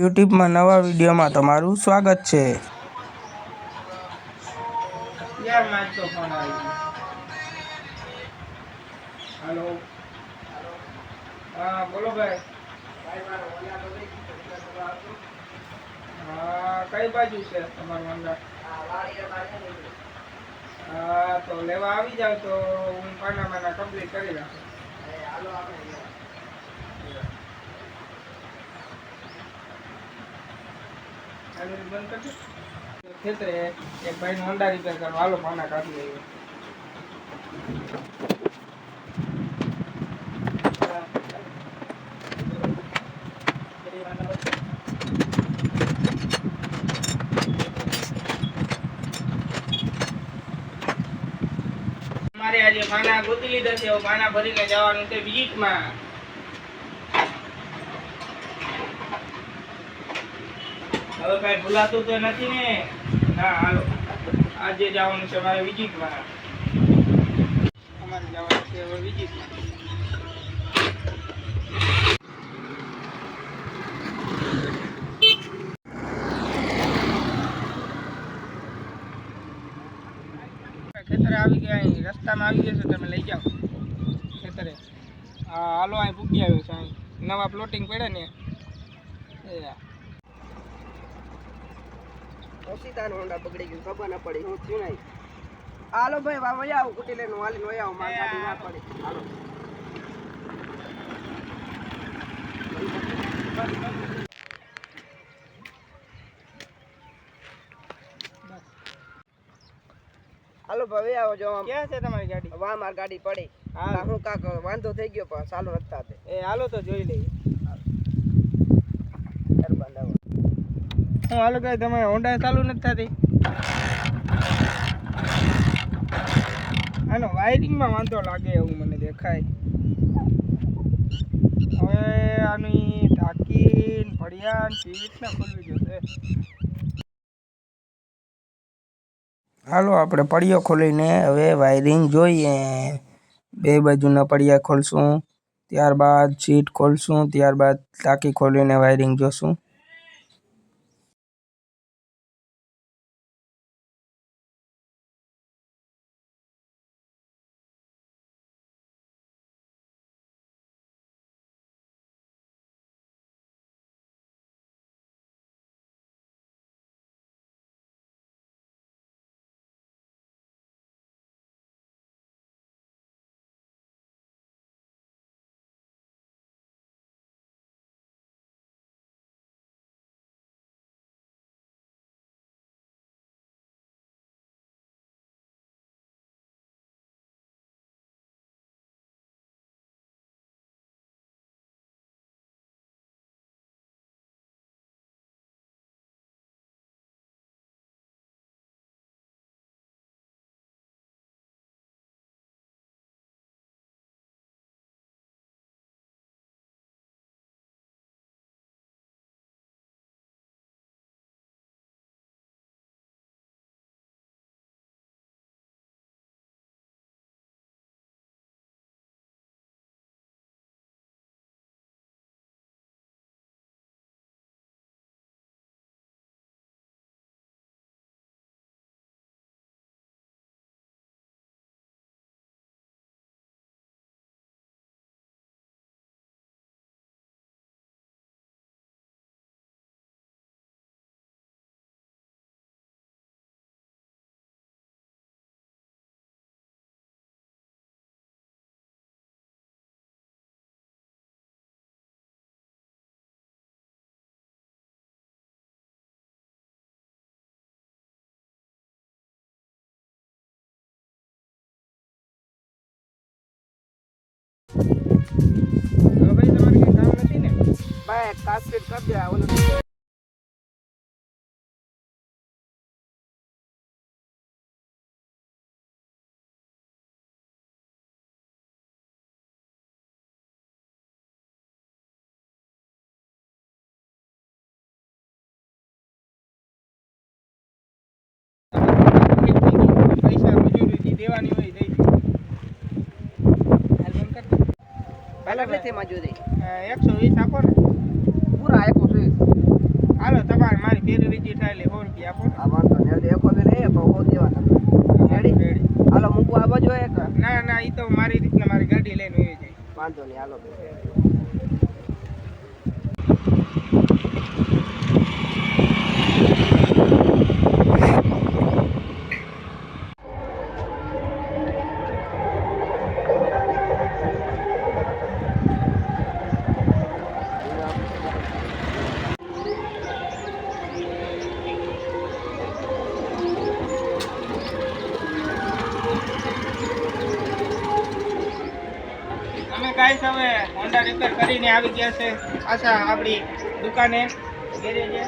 યુટ્યુબમાં નવા વિડીયોમાં તમારું સ્વાગત છે। यार मैच तो फोन आई हेलो हाँ बोलो भाई हाँ कई बाजू से તમારું મંડળ હા તો લેવા આવી જાવ તો હું પાનામાં કમ્પ્લીટ કરી નાખું હાલો આપણે બંધ કરજો ખેતરે એક ભાઈ હોન્ડા રિપેર કરવા હાલો પાના કાઢી લઈએ અમારે આજે પાના ગોતી લીધા છે પાના ભરીને જવાનું છે વિઝિટમાં હવે કઈ ભૂલાતું તો નથી ને ના હાલો આજે જવાનું છે મારે વિઝિટમાં અમારે જવાનું છે હવે વિઝિટમાં ખેતરે આવી ગયા અહીં રસ્તામાં આવી ગયા છે તમે લઈ જાઓ ખેતરે હા હાલો અહીં પૂગી આવ્યો છે અહીં નવા પ્લોટિંગ પડ્યા ને એ ઓસીતાનો હોન્ડા પકડી ગયું ખબર ના પડી હું થયું નહીં હાલો ભાઈ વાવ આવો કુટી લઈને હાલીને વયા આવો માર ગાડી ના પડી હાલો હાલો ભાઈ આવો જો ક્યાં છે તમારી ગાડી વાહ માર ગાડી પડી હા હું કાક વાંધો થઈ ગયો પણ ચાલુ રસ્તા તે એ હાલો તો જોઈ લઈએ બાંધાવો હું હાલો કઈ તમે હોન્ડા ચાલુ નથી થતી આનો વાયરિંગમાં વાંધો લાગે એવું મને દેખાય હવે આની ટાંકી ભડિયા સીટ ને ખોલવી જોશે હાલો આપણે પડિયો ખોલીને હવે વાયરિંગ જોઈએ। બે બાજુના પડિયા ખોલશું, ત્યારબાદ સીટ ખોલશું, ત્યારબાદ ટાંકી ખોલીને વાયરિંગ જોશું। હવે ભાઈ તમારે કઈ કામ નથી ને ભાઈ કાસ્કેટ કરી દે ઓલો પૈસા મજૂરી દેવાની હોય દઈ પહેલા નથી મજૂરી 120 આપો ને પૂરા 120 હાલો તમારે મારી ફેરી બીજી થાય એટલે 100 રૂપિયા આપો. આ વાંધો ને એટલે એકો બે લઈએ પણ હો દેવા તમે રેડી રેડી. હાલો મૂકવા આ બાજુ એક ના ના એ તો મારી રીતના મારી ગાડી લઈને વહી જાય. વાંધો નહીં હાલો બે અમે ગાઈસ હવે હોન્ડા રિપેર કરીને આવી ગયા છે પાછા આપણી દુકાને ગેરેજે.